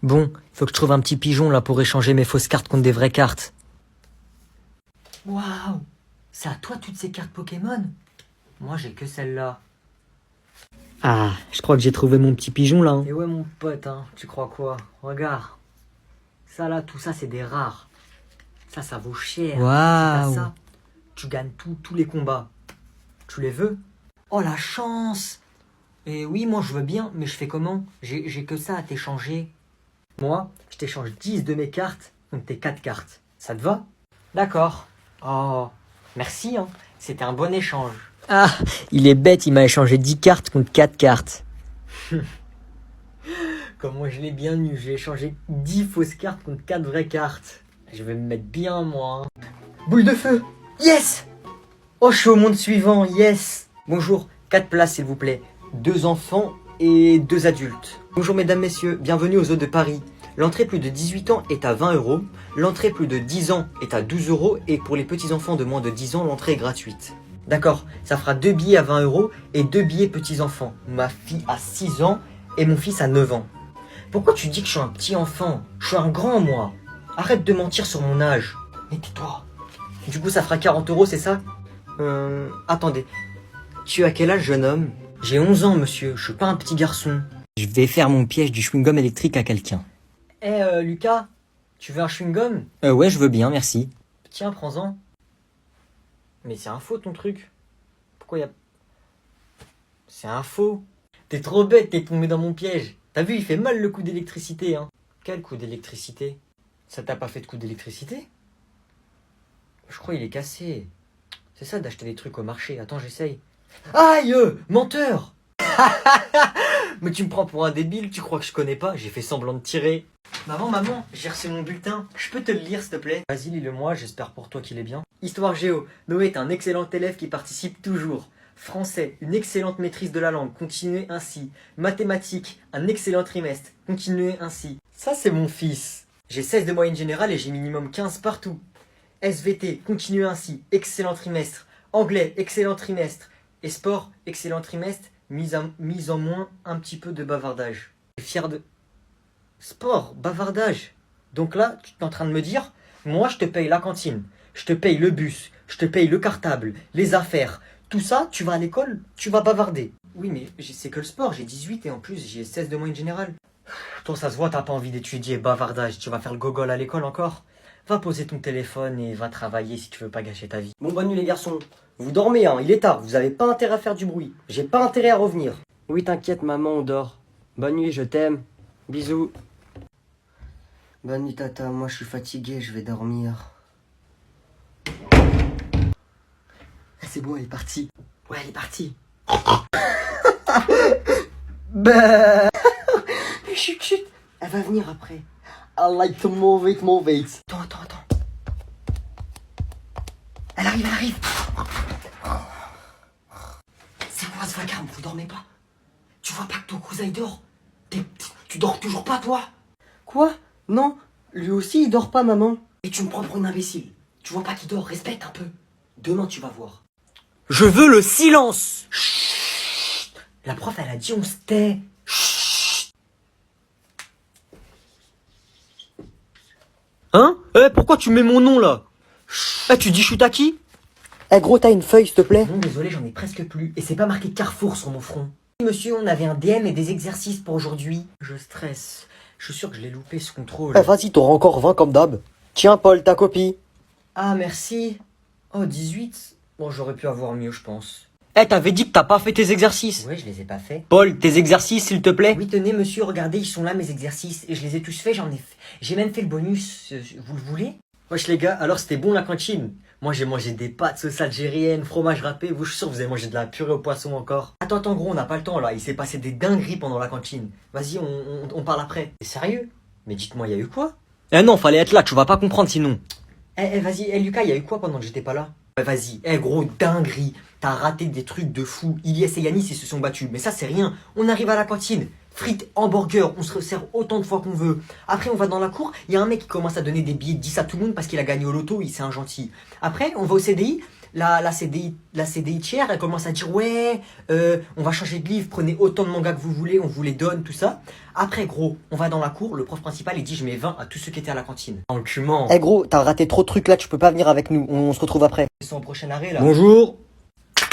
Bon, faut que je trouve un petit pigeon là pour échanger mes fausses cartes contre des vraies cartes. Waouh! C'est à toi toutes ces cartes Pokémon? Moi j'ai que celle-là. Ah, je crois que j'ai trouvé mon petit pigeon là. Et ouais mon pote, hein, tu crois quoi? Regarde. Ça là, tout ça c'est des rares. Ça vaut cher. Waouh. Si t'as ça, tu gagnes tous les combats. Tu les veux? Oh la chance! Et oui, moi je veux bien, mais je fais comment? J'ai que ça à t'échanger. Moi, je t'échange 10 de mes cartes contre tes 4 cartes. Ça te va? D'accord. Oh, merci, hein. C'était un bon échange. Ah, il est bête, il m'a échangé 10 cartes contre 4 cartes. Comment je l'ai bien eu, j'ai échangé 10 fausses cartes contre 4 vraies cartes. Je vais me mettre bien, moi. Hein. Boule de feu! Yes! Oh, je suis au monde suivant, yes! Bonjour, 4 places s'il vous plaît. 2 enfants et 2 adultes. Bonjour mesdames, messieurs, bienvenue aux Zoo de Paris. L'entrée plus de 18 ans est à 20 €. L'entrée plus de 10 ans est à 12 € et pour les petits enfants de moins de 10 ans, l'entrée est gratuite. D'accord, ça fera 2 billets à 20 € et 2 billets petits enfants. Ma fille a 6 ans et mon fils a 9 ans. Pourquoi tu dis que je suis un petit enfant? Je suis un grand moi. Arrête de mentir sur mon âge. Mais tais-toi. Du coup, ça fera 40 €, c'est ça? Attendez. Tu as quel âge, jeune homme? J'ai 11 ans, monsieur. Je suis pas un petit garçon. Je vais faire mon piège du chewing-gum électrique à quelqu'un. Lucas, tu veux un chewing-gum? Ouais, je veux bien, merci. Tiens, prends-en. Mais c'est un faux, ton truc. Pourquoi y a... C'est un faux. T'es trop bête, t'es tombé dans mon piège. T'as vu, il fait mal le coup d'électricité, hein. Quel coup d'électricité? Ça t'a pas fait de coup d'électricité? Je crois il est cassé. C'est ça d'acheter des trucs au marché. Attends, j'essaye. Aïe, menteur. Mais tu me prends pour un débile, tu crois que je connais pas? J'ai fait semblant de tirer. Maman, j'ai reçu mon bulletin. Je peux te le lire, s'il te plaît? Vas-y, lis-le-moi, j'espère pour toi qu'il est bien. Histoire géo. Noé est un excellent élève qui participe toujours. Français, une excellente maîtrise de la langue, continuez ainsi. Mathématiques, un excellent trimestre, continuez ainsi. Ça, c'est mon fils. J'ai 16 de moyenne générale et j'ai minimum 15 partout. SVT, continuez ainsi, excellent trimestre. Anglais, excellent trimestre. Et sport, excellent trimestre, mise en moins un petit peu de bavardage. Je suis fier de... Sport, bavardage. Donc là, tu es en train de me dire, moi je te paye la cantine, je te paye le bus, je te paye le cartable, les affaires. Tout ça, tu vas à l'école, tu vas bavarder. Oui, mais c'est que le sport, j'ai 18 et en plus j'ai 16 de moyenne générale. Toi, ça se voit, t'as pas envie d'étudier, bavardage. Tu vas faire le gogol à l'école encore? Va poser ton téléphone et va travailler si tu veux pas gâcher ta vie. Bon, bonne nuit les garçons. Vous dormez, hein, il est tard, vous avez pas intérêt à faire du bruit. J'ai pas intérêt à revenir. Oui, t'inquiète, maman, on dort. Bonne nuit, je t'aime. Bisous. Bonne nuit, tata. Moi, je suis fatigué, je vais dormir. C'est bon, elle est partie. Ouais, elle est partie. Bah. Chut. Elle va venir après. I like to move it. Attends. Elle arrive. C'est quoi ce vacarme? Vous dormez pas? Tu vois pas que ton cousin il dort? Tu dors toujours pas, toi? Quoi? Non, lui aussi il dort pas, maman. Et tu me prends pour une imbécile. Tu vois pas qu'il dort? Respecte un peu. Demain tu vas voir. Je veux le silence. Chut. La prof elle a dit on se tait. Chut. Hein? Pourquoi tu mets mon nom là? Tu dis chut à qui? Gros, t'as une feuille s'il te plaît? Non, désolé, j'en ai presque plus. Et c'est pas marqué Carrefour sur mon front. Monsieur, on avait un DM et des exercices pour aujourd'hui. Je stresse. Je suis sûr que je l'ai loupé ce contrôle. Vas-y, t'auras encore 20 comme d'hab. Tiens, Paul, ta copie. Ah, merci. Oh, 18. Bon, j'aurais pu avoir mieux, je pense. T'avais dit que t'as pas fait tes exercices. Oui, je les ai pas faits. Paul, tes exercices, s'il te plaît. Oui, tenez, monsieur, regardez, ils sont là, mes exercices. Et je les ai tous faits, j'ai même fait le bonus. Vous le voulez? Wesh les gars, alors c'était bon la cantine? Moi j'ai mangé des pâtes sauce algérienne, fromage râpé, je suis sûr que vous avez mangé de la purée au poisson encore. Attends gros, on n'a pas le temps là, il s'est passé des dingueries pendant la cantine. Vas-y, on parle après. T'es sérieux? Mais dites-moi, il y a eu quoi? Non, fallait être là, tu vas pas comprendre sinon. Vas-y, Lucas, il y a eu quoi pendant que j'étais pas là? Vas-y, gros, dinguerie. T'as raté des trucs de fou. Ilyes et Yanis, ils se sont battus. Mais ça, c'est rien. On arrive à la cantine. Frites, hamburger, on se resserre autant de fois qu'on veut. Après, on va dans la cour. Il y a un mec qui commence à donner des billets de 10 à tout le monde parce qu'il a gagné au loto. C'est un gentil. Après, on va au CDI. la CDI tiers, elle commence à dire ouais, on va changer de livre, prenez autant de mangas que vous voulez, on vous les donne, tout ça. Après gros, on va dans la cour, le prof principal il dit je mets 20 à tous ceux qui étaient à la cantine. Enculement. Eh gros, t'as raté trop de trucs là, tu peux pas venir avec nous, on se retrouve après. Ils sont au prochain arrêt là. Bonjour.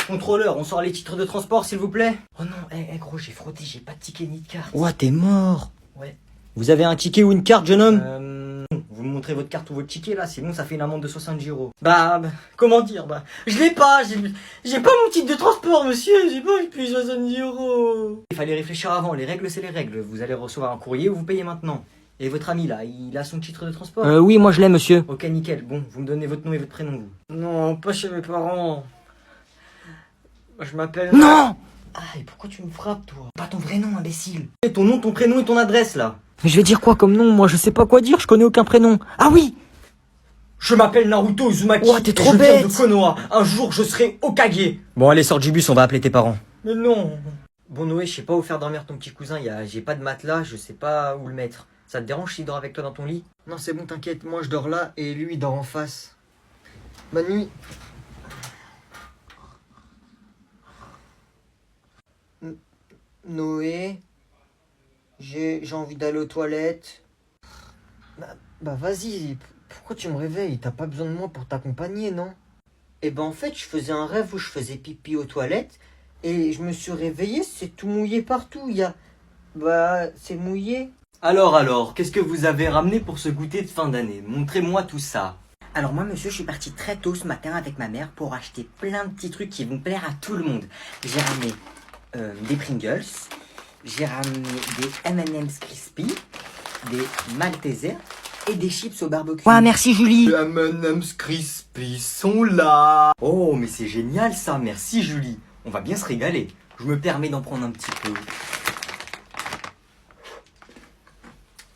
Contrôleur, on sort les titres de transport s'il vous plaît. Oh non, gros, j'ai frotté, j'ai pas de ticket ni de carte. Ouah, t'es mort. Ouais. Vous avez un ticket ou une carte, jeune homme? Vous me montrez votre carte ou votre ticket là, sinon ça fait une amende de 70 euros. Bah, comment dire, je l'ai pas, j'ai pas mon titre de transport monsieur, j'ai pas envie de payer 70 euros. Il fallait réfléchir avant, les règles c'est les règles, vous allez recevoir un courrier ou vous payez maintenant. Et votre ami là, il a son titre de transport? Oui, moi je l'ai, monsieur. Ok, nickel, bon, vous me donnez votre nom et votre prénom vous. Non, pas chez mes parents. Je m'appelle... Non! Ah, et pourquoi tu me frappes toi? Pas ton vrai nom imbécile. Et ton nom, ton prénom et ton adresse là. Mais je vais dire quoi comme nom? Moi je sais pas quoi dire, je connais aucun prénom. Ah oui! Je m'appelle Naruto Uzumaki. Ouah, t'es trop je viens bête. de Konoha. Un jour, je serai Hokage. Bon, allez, sors du bus, on va appeler tes parents. Mais non. Bon Noé, je sais pas où faire dormir ton petit cousin. J'ai pas de matelas, je sais pas où le mettre. Ça te dérange s'il dort avec toi dans ton lit? Non, c'est bon, t'inquiète. Moi, je dors là et lui, il dort en face. Bonne nuit. Noé, j'ai envie d'aller aux toilettes. Bah vas-y, pourquoi tu me réveilles? T'as pas besoin de moi pour t'accompagner, non? Eh ben en fait, je faisais un rêve où je faisais pipi aux toilettes et je me suis réveillé, c'est tout mouillé partout. Bah, c'est mouillé. Alors, qu'est-ce que vous avez ramené pour ce goûter de fin d'année? Montrez-moi tout ça. Alors moi, monsieur, je suis parti très tôt ce matin avec ma mère pour acheter plein de petits trucs qui vont plaire à tout le monde. J'ai ramené des Pringles, j'ai ramené des M&M's Crispy, des Maltesers et des chips au barbecue. Ouais, merci Julie. Les M&M's Crispy sont là. Oh, mais c'est génial ça, merci Julie. On va bien se régaler. Je me permets d'en prendre un petit peu.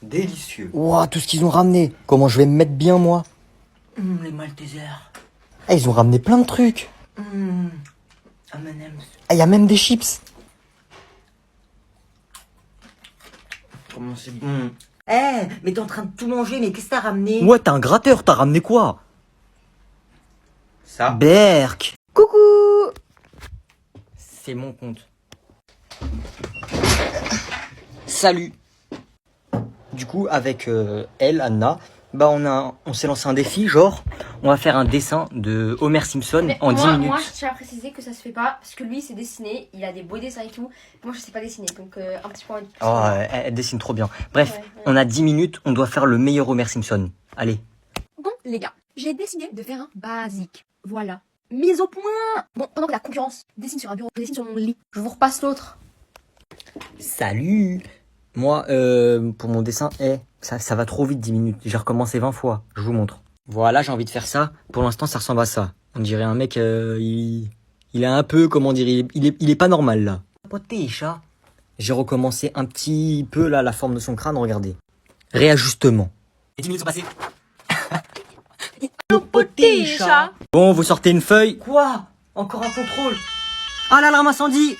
Délicieux. Ouah, tout ce qu'ils ont ramené. Comment je vais me mettre bien, moi? Les Maltesers. Eh, ils ont ramené plein de trucs. M&M's. Ah, y a même des chips. Comment c'est bon. Mais t'es en train de tout manger, mais qu'est-ce que t'as ramené? Ouais, t'es un gratteur, t'as ramené quoi? Ça, Berk. Coucou! c'est mon compte. Salut. Du coup, avec elle, Anna, bah on s'est lancé un défi, genre, on va faire un dessin de Homer Simpson Mais en 10 minutes. Moi, je tiens à préciser que ça se fait pas parce que lui, c'est dessiné, il a des beaux dessins et tout. Moi, je sais pas dessiner, donc un petit point. Oh, elle dessine trop bien. Bref, Ouais. on a 10 minutes, on doit faire le meilleur Homer Simpson. Allez. Bon, les gars, j'ai décidé de faire un basique. Voilà. Mise au point. Bon, pendant que la concurrence dessine sur un bureau, je dessine sur mon lit. Je vous repasse l'autre. Salut. Moi, pour mon dessin, ça va trop vite 10 minutes. J'ai recommencé 20 fois. Je vous montre. Voilà, j'ai envie de faire ça. Pour l'instant, ça ressemble à ça. On dirait un mec, il est un peu, comment dire, il est pas normal là. Poté, chat. J'ai recommencé un petit peu là la forme de son crâne, regardez. Réajustement. Les 10 minutes sont passées. Poté, chat. Bon, vous sortez une feuille. Quoi? Encore un contrôle? Ah, l'alarme incendie.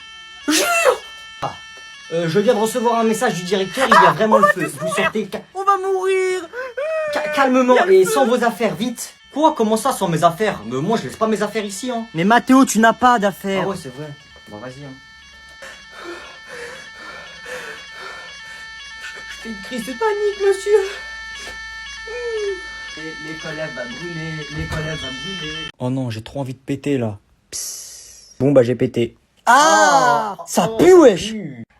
Je viens de recevoir un message du directeur, il y a vraiment le feu. Vous sortez On va mourir. calmement et sans vos affaires, vite. Quoi? Comment ça, sans mes affaires? Mais moi, je laisse pas mes affaires ici, hein. Mais Mathéo, tu n'as pas Ah d'affaires. ouais, c'est vrai. Bon, vas-y, hein. Je fais une crise de panique, monsieur. L'école va brûler, l'école va brûler. Oh non, j'ai trop envie de péter là. Bon bah j'ai pété. Ah, ça pue, wesh.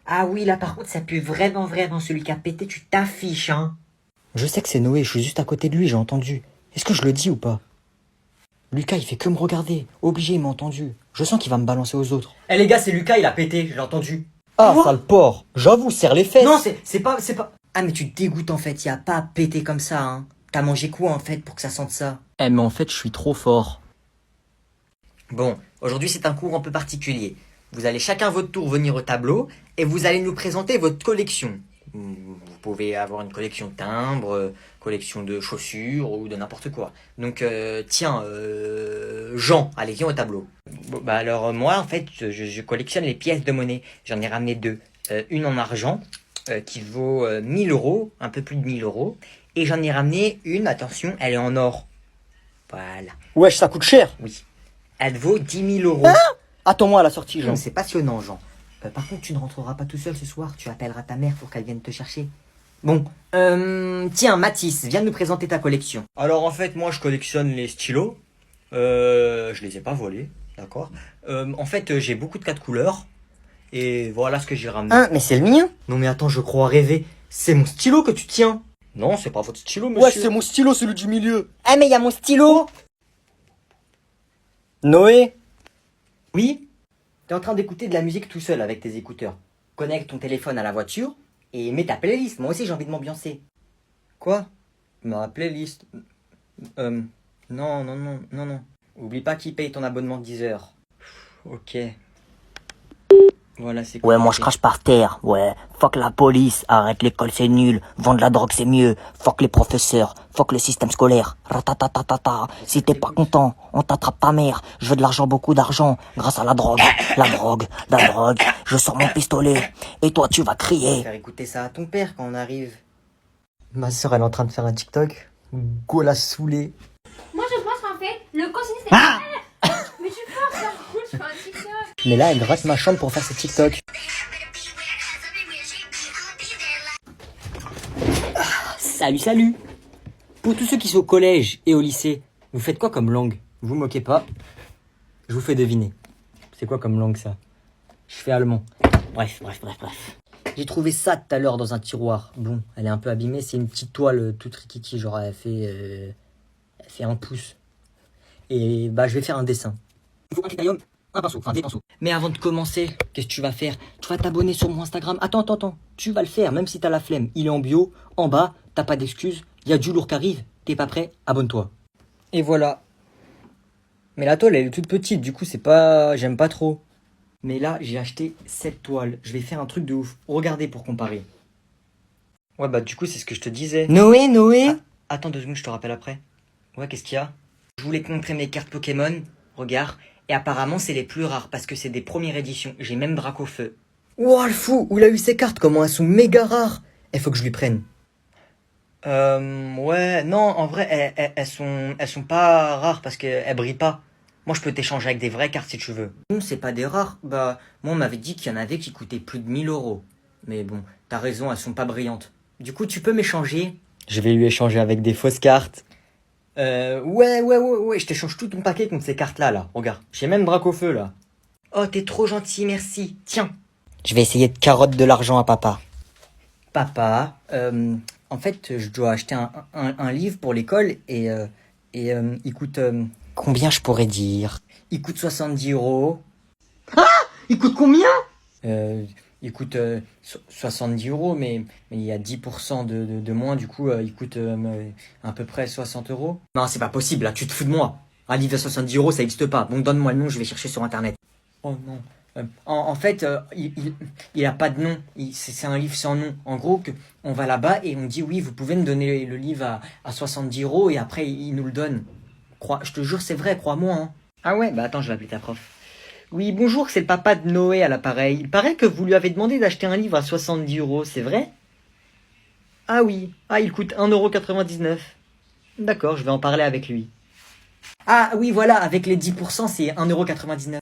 Ah oui, là par contre, ça pue vraiment, vraiment. Celui qui a pété, tu t'affiches, hein. Je sais que c'est Noé, je suis juste à côté de lui, j'ai entendu. Est-ce que je le dis ou pas? Lucas, il fait que me regarder. Obligé, il m'a entendu. Je sens qu'il va me balancer aux autres. Eh les gars, c'est Lucas, il a pété, je l'ai entendu. Ah, Quoi? sale porc. J'avoue, serre les fesses. Non, c'est pas... Ah, mais tu te dégoûtes en fait, y a pas à péter comme ça, hein. T'as mangé quoi en fait pour que ça sente ça? Eh mais en fait, je suis trop fort. Bon, aujourd'hui c'est un cours un peu particulier. Vous allez chacun votre tour venir au tableau et vous allez nous présenter votre collection. Vous pouvez avoir une collection de timbres, collection de chaussures ou de n'importe quoi. Donc tiens, Jean, allez viens au tableau. Bon, bah alors moi en fait je collectionne les pièces de monnaie. J'en ai ramené deux. Une en argent qui vaut 1000 euros, un peu plus de 1000 euros. Et j'en ai ramené une, attention, elle est en or. Voilà. Wesh, ça coûte cher. Oui. Elle vaut 10 000 euros. Attends-moi à la sortie, Jean. Jean, c'est passionnant, Jean. Par contre, tu ne rentreras pas tout seul ce soir. Tu appelleras ta mère pour qu'elle vienne te chercher. Bon, tiens, Mathis, viens nous présenter ta collection. Alors, en fait, moi, je collectionne les stylos. Je les ai pas volés, d'accord. En fait, j'ai beaucoup de 4 couleurs. Et voilà ce que j'ai ramené. Hein, mais c'est le mien. Non, mais attends, je crois rêver. C'est mon stylo que tu tiens. Non, c'est pas votre stylo, monsieur. Ouais, c'est mon stylo, celui du milieu. Ah, mais il y a mon stylo. Noé. Oui. T'es en train d'écouter de la musique tout seul avec tes écouteurs. Connecte ton téléphone à la voiture et mets ta playlist. Moi aussi, j'ai envie de m'ambiancer. Quoi? Ma playlist? Non, non, non, non, non. Oublie pas qui paye ton abonnement de 10 heures. Ok. Voilà, c'est Ouais, moi je compliqué. crache par terre. Ouais, fuck la police, arrête l'école c'est nul, vendre la drogue c'est mieux, fuck les professeurs, fuck le système scolaire. Ratatatatata, si t'es pas content, on t'attrape ta mère. Je veux de l'argent, beaucoup d'argent, grâce à la drogue, la drogue, la drogue. Je sors mon pistolet, et toi tu vas crier. Faire écouter ça à ton père quand on arrive. Ma soeur, elle est en train de faire un TikTok. Go la saoulée. Moi, je pense qu'en fait, le cosinus c'est. Mais tu pars, ça roule, je fais un TikTok. Mais là, elle gratte ma chambre pour faire ses TikTok. Salut, salut. Pour tous ceux qui sont au collège et au lycée, vous faites quoi comme langue? Vous moquez pas. Je vous fais deviner. C'est quoi comme langue ça? Je fais allemand. Bref. J'ai trouvé ça tout à l'heure dans un tiroir. Bon, elle est un peu abîmée, c'est une petite toile toute rikiki, genre elle fait 1 pouce. Et bah je vais faire un dessin. Il faut un critérium, un pinceau, enfin des pinceaux. Mais avant de commencer, qu'est-ce que tu vas faire? Tu vas t'abonner sur mon Instagram. Attends. Tu vas le faire, même si t'as la flemme. Il est en bio, en bas, t'as pas d'excuses. Il y a du lourd qui arrive. T'es pas prêt? Abonne-toi. Et voilà. Mais la toile, elle est toute petite, du coup, c'est pas... J'aime pas trop. Mais là, j'ai acheté cette toile. Je vais faire un truc de ouf. Regardez pour comparer. Ouais, bah du coup, c'est ce que je te disais. Noé. Attends 2 secondes, je te rappelle après. Ouais, qu'est-ce qu'il y a? Je voulais te montrer mes cartes Pokémon. Regarde. Et apparemment, c'est les plus rares parce que c'est des premières éditions. J'ai même Dracofeu. Ouah, le fou. Où il a eu ses cartes? Comment elles sont méga rares. Il faut que je lui prenne. Ouais, non, en vrai, elles sont pas rares parce qu'elles brillent pas. Moi, je peux t'échanger avec des vraies cartes si tu veux. Non, c'est pas des rares. Bah, moi, on m'avait dit qu'il y en avait qui coûtaient plus de 1000 euros. Mais bon, t'as raison, elles sont pas brillantes. Du coup, tu peux m'échanger? Je vais lui échanger avec des fausses cartes. Ouais, je t'échange tout ton paquet contre ces cartes-là, là. Regarde, j'ai même Dracofeu, là. Oh, t'es trop gentil, merci. Tiens. Je vais essayer de carotte de l'argent à papa. Papa, en fait, je dois acheter un livre pour l'école et il coûte... Combien je pourrais dire? il coûte 70 euros. Il coûte combien? Il coûte 70 euros, mais il y a 10% de moins, du coup, il coûte à peu près 60 euros. Non, c'est pas possible, là, tu te fous de moi. Un livre à 70 euros, ça n'existe pas. Donc donne-moi le nom, je vais chercher sur Internet. Oh non. En fait, il a pas de nom. C'est un livre sans nom. En gros, on va là-bas et on dit oui, vous pouvez me donner le livre à 70 euros et après, il nous le donne. Je te jure, c'est vrai, crois-moi. Hein. Ah ouais, bah attends, je vais appeler ta prof. Oui, bonjour, c'est le papa de Noé à l'appareil. Il paraît que vous lui avez demandé d'acheter un livre à 70 euros, c'est vrai? Ah oui, il coûte 1,99 €. D'accord, je vais en parler avec lui. Ah oui, voilà, avec les 10%, c'est 1,99 €.